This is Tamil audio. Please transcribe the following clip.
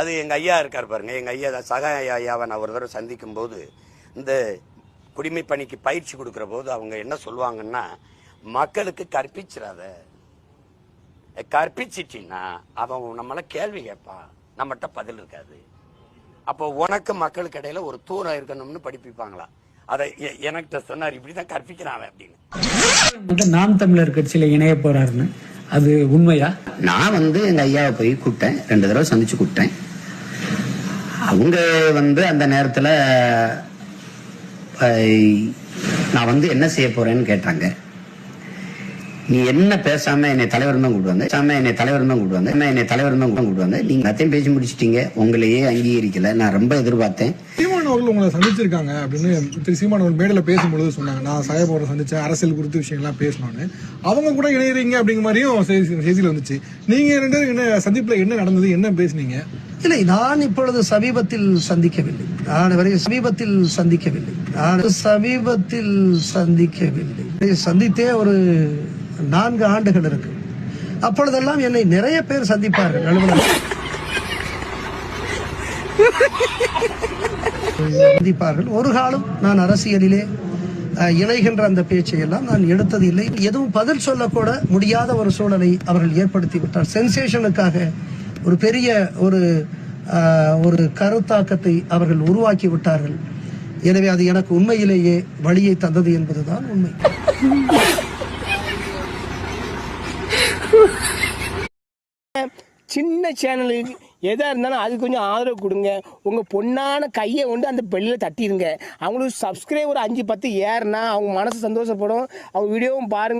அது எங்க ஐயா இருக்கார் பாருங்க, எங்க ஐயா சகா ஐயாவை நான் ஒரு தடவை சந்திக்கும் போது இந்த குடிமை பணிக்கு பயிற்சி கொடுக்கிற போது அவங்க என்ன சொல்லுவாங்கன்னா, மக்களுக்கு கற்பிச்சிடாத, கற்பிச்சிட்டின்னா அவன் நம்மள கேள்வி கேட்பான், நம்மகிட்ட பதில் இருக்காது. அப்போ உனக்கு மக்களுக்கு இடையில ஒரு தூரம் இருக்கணும்னு படிப்பிப்பாங்களா. அதை எனக்கிட்ட சொன்னார், இப்படிதான் கற்பிக்கிறான் அப்படின்னு. நாம் தமிழர் கட்சியில இணைய போறாருன்னு அது உண்மையா? நான் எங்க ஐயாவை போய் கூப்பிட்டேன், 2 தடவை சந்திச்சு கூப்பிட்டேன். அவங்க அந்த நேரத்துல நான் என்ன செய்ய போறேன்னு கேட்டாங்க. நீ என்ன பேசாம என்னை தலைவர் தான் கூப்பிடுவாங்க, நீங்க அத்தையும் பேசி முடிச்சிட்டீங்க, உங்களையே அங்கீகரிக்கல, நான் ரொம்ப எதிர்பார்த்தேன். சீமான் அவர்கள் உங்களை சந்திச்சிருக்காங்க அப்படின்னு திரு சீமான் அவர்கள் மேடையில பேசும்பொழுது சொன்னாங்க, நான் சாயபோரை சந்திச்சேன், அரசியல் குறித்த விஷயங்கள்லாம் பேசணும்னு. அவங்க கூட இணையறீங்க அப்படிங்கிற மாதிரியும் செய்தியில வந்துச்சு. நீங்க 2 பேரும் என்ன சந்திப்புல என்ன நடந்தது, என்ன பேசுனீங்க? இல்லை, நான் இப்பொழுது சமீபத்தில் சந்திக்கவில்லை. சந்தித்தே ஒரு 4 ஆண்டுகள் இருக்கு. அப்பொழுதெல்லாம் என்னை நிறைய பேர் சந்திப்பார்கள். ஒரு காலம் நான் அரசியலிலே இணைகின்ற அந்த பேச்சை எல்லாம் நான் எடுத்தது இல்லை. எதுவும் பதில் சொல்லக்கூட முடியாத ஒரு சூழலை அவர்கள் ஏற்படுத்தி விட்டார். சென்சேஷனுக்காக ஒரு பெரிய ஒரு கருத்தாக்கத்தை அவர்கள் உருவாக்கி விட்டார்கள். எனவே அது எனக்கு உண்மையிலேயே வழியை தந்தது என்பதுதான் உண்மை. சின்ன சேனலுக்கு எதாக இருந்தாலும் அது கொஞ்சம் ஆதரவு கொடுங்க. உங்கள் பொண்ணான கையை கொண்டு அந்த பெல்லில் தட்டிடுங்க. அவங்களுக்கு சப்ஸ்கிரைபர் 5-10 ஏறுனா அவங்க மனசு சந்தோஷப்படும். அவங்க வீடியோவும் பாருங்கள்.